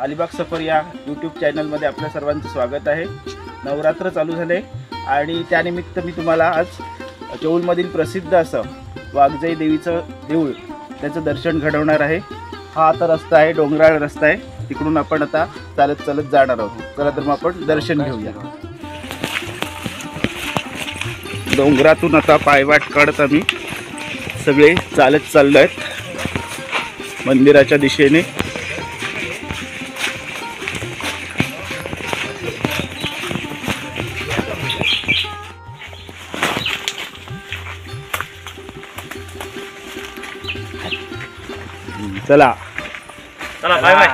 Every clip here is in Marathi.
अलिबाग सफर या यूट्यूब चॅनलमध्ये आपल्या सर्वांचं स्वागत आहे। नवरात्र चालू झाले आणि त्यानिमित्त मी तुम्हाला आज चौलमधील प्रसिद्ध असं वाघजाई देवीचं देऊळ त्याचं दर्शन घडवणार आहे। हा आता रस्ता आहे, डोंगराळ रस्ता आहे, तिकडून आपण आता चालत चालत जाणार आहोत। चला तर मग आपण दर्शन घेऊया। डोंगरातून आता पायवाट काढत आम्ही सगळे चालत चाललो आहेत मंदिराच्या दिशेने। चला चला बाय बाय।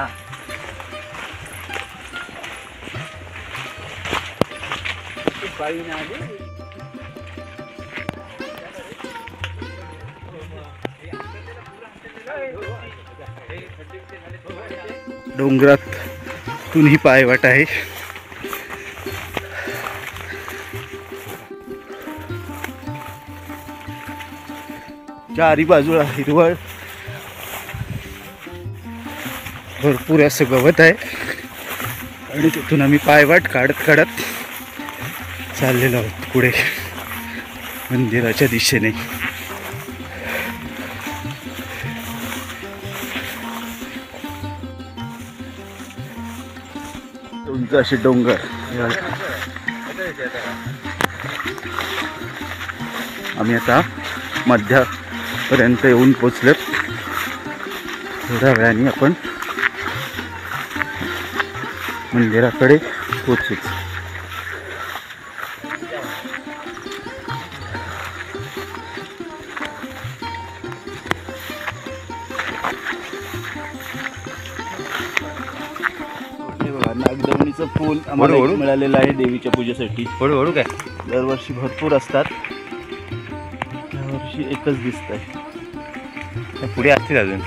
डोंगरातून ही पायवाट आहे। चारी बाजूला हिरवळ, भरपूर असं गवत आहे आणि तिथून आम्ही पायवाट काढत काढत चाललेलो आहोत पुढे मंदिराच्या दिशेने। उंच असे डोंगर, आम्ही आता मध्यापर्यंत येऊन पोचलो। थोड्या वेळाने आपण मंदिराकडे पोचू। नागदवणीचं फूल आम्हाला मिळालेलं आहे देवीच्या पूजेसाठी। हळूहळू काय दरवर्षी भरपूर असतात, यावर्षी एकच दिसत आहे। पुढे असतील अजून।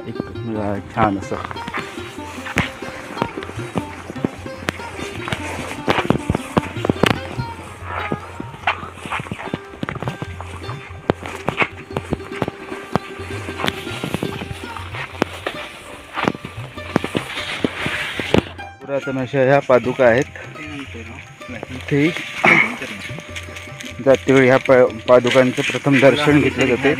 एक छान असं पुरातन अशा ह्या पादुका आहेत। इथे जातेवेळी ह्या पादुकांचं प्रथम दर्शन घेतले जाते।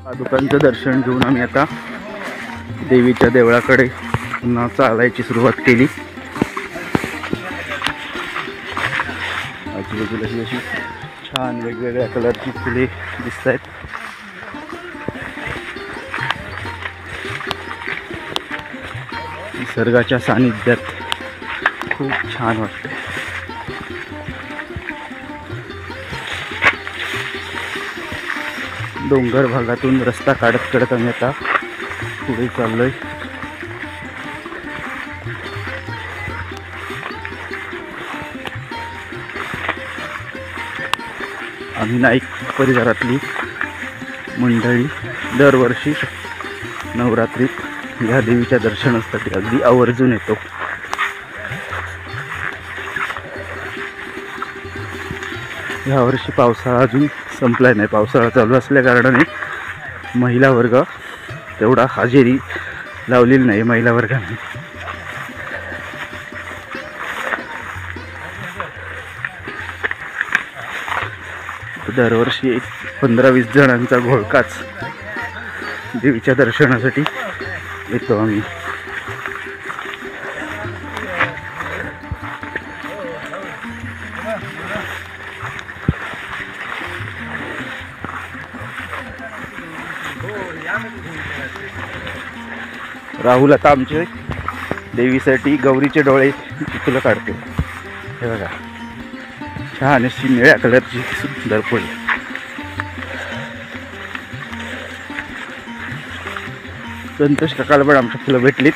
पादुकांचं दर्शन घेऊन आम्ही आता देवीच्या देवळाकडे पुन्हा चालायची सुरुवात केली। आजूबाजूला ही अशी छान वेगवेगळ्या कलरची फुले दिसत आहेत। निसर्गाच्या सानिध्यात खूप छान वाटते। डोंगर भागातून रस्ता काढत काढत आम्ही आता पुढे चाललोय। आम्ही नाईक परिवारातली मंडळी दरवर्षी नवरात्रीत या देवीच्या दर्शनासाठी अगदी आवर्जून येतो। यावर्षी पावसाळा अजून संपलाय नाही, पावसाळा चालू असल्या कारणाने महिला वर्ग तेवढा हजेरी लावलेली नाही महिला वर्गाने। दरवर्षी 15-20 जणांचा घोळकाच देवीच्या दर्शनासाठी येतो आम्ही। राहुल आता आमचे देवीसाठी गौरीचे डोळे तुला काढते. हे बघा, छान अशी निळ्या कलरची सुंदर फुले. संतोष काकाला पण आमच्या फुलं भेटलीत.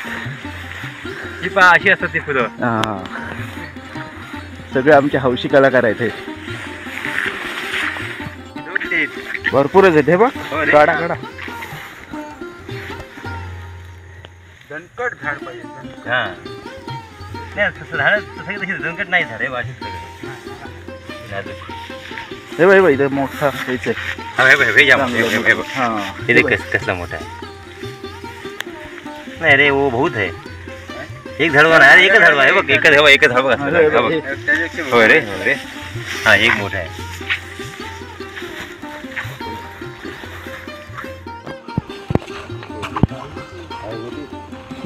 ही पहा अशी असतात ती फुलं. हा, सगळे आमचे हौशी कलाकार आहेत हे. भरपूरच आहेत हे बघ. काढा काढा. दणकट झाड पाहिजे. हा नाही तसं झाड तसं तशी दणकट नाही झाड आहे अशीच हे बाई बाई, मोठा हेच आहे. हा कसला मोठा आहे. नाही रे वो बहुत है. एक झाडवा नाही अरे, एकच झाडवा आहे बघ. एकच झाडवा हो रे हो रे. हा एक मोठा आहे.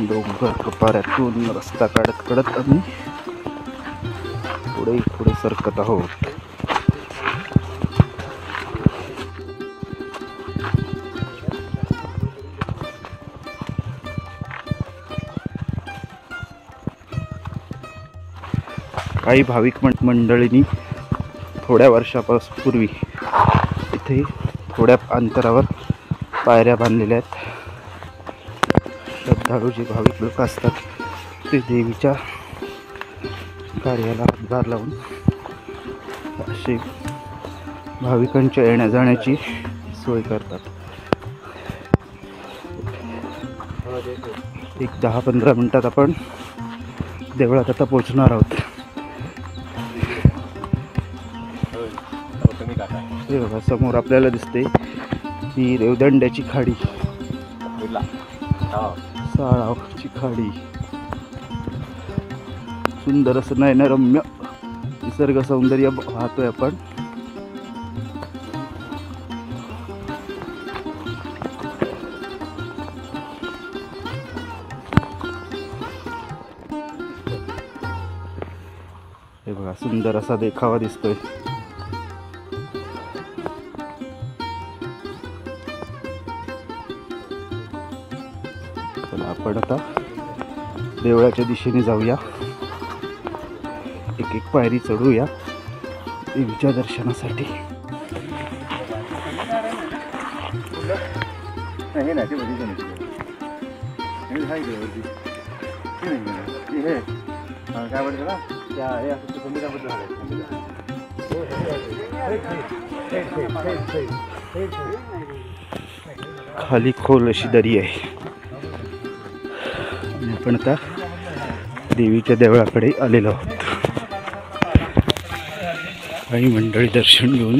डोंगर कपाऱ्यातून रस्ता काढत आम्ही पुढे सरकत आहोत. काही भाविक मंडळींनी थोड्या वर्षापूर्वी इथे थोड्या अंतरावर पायऱ्या बांधलेल्या आहेत. श्रद्धाळू जे भाविक लोक असतात ते देवीच्या कार्याला हातभार लावून असे भाविकांच्या येण्या जाण्याची सोय करतात. एक 10-15 मिनिटात आपण देवळात आता पोहोचणार आहोत. हे बघा, समोर आपल्याला दिसते ही रेवदंड्याची खाडी, साळावची खाडी. सुंदर असं नयनरम्य निसर्ग सौंदर्य पाहतोय आपण. हे बघा, सुंदर असा देखावा दिसतोय. आपण आता देवळाच्या दिशेने जाऊया. एक पायरी चढूया देवीच्या दर्शनासाठी. खाली खोल अशी दरी आहे. आपण आता देवीच्या देवळाकडे आलेलो आहोत. काही मंडळी दर्शन घेऊन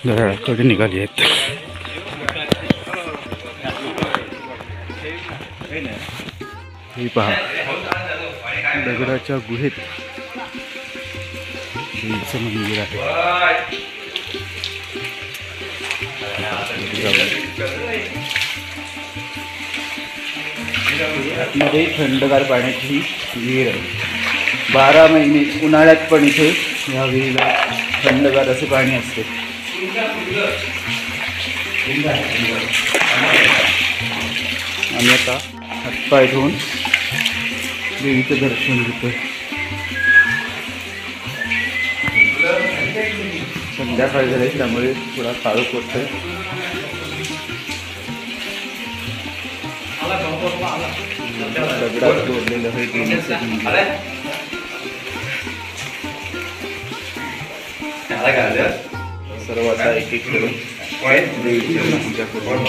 घराकडे निघाली आहेत. हे पहा, दगडाच्या गुहेत देवीचं मंदिर आहे. आतमध्ये थंडगार पाण्याची विहीर आहे. 12 महिने उन्हाळ्यात पण इथे या विहिरीला थंडगार असे पाणी असते. आम्ही आता हातपाय धुवून देवीचं दर्शन घेतोय. संध्याकाळ झाली त्यामुळे थोडा काळोख होतोय. दगडात जोडलेलं हे देवीचं मंदिर. सर्व आता एक एक करून देवीची पूजा करून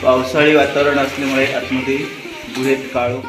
पावसाळी वातावरण असल्यामुळे आतमध्ये गुहेत काळोख.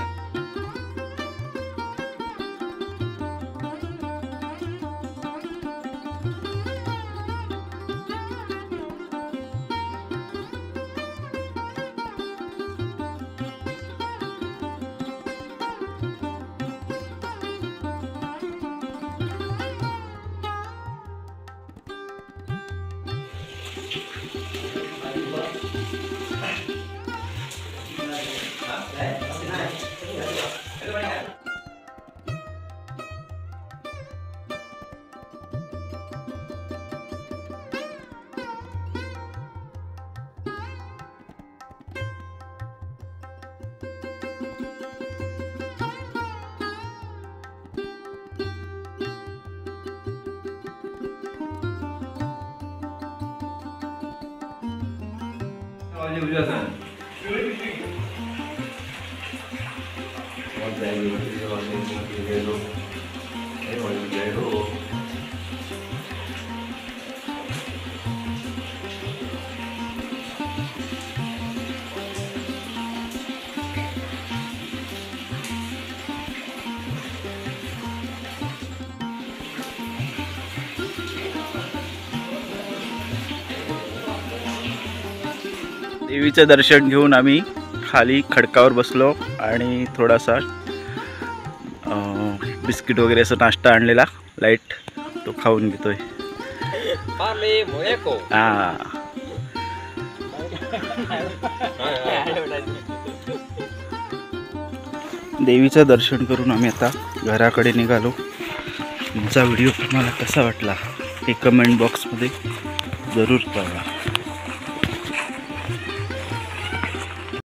देवीचं दर्शन घेऊन आम्ही खाली खडकावर बसलो आणि थोडासा बिस्किट वगैरे असं नाश्ता आणलेला लाईट तो खाऊन घेतोय. हा देवीचं दर्शन करून आम्ही आता घराकडे निघालो. तुमचा व्हिडिओ तुम्हाला कसा वाटला हे कमेंट बॉक्समध्ये जरूर कळवा.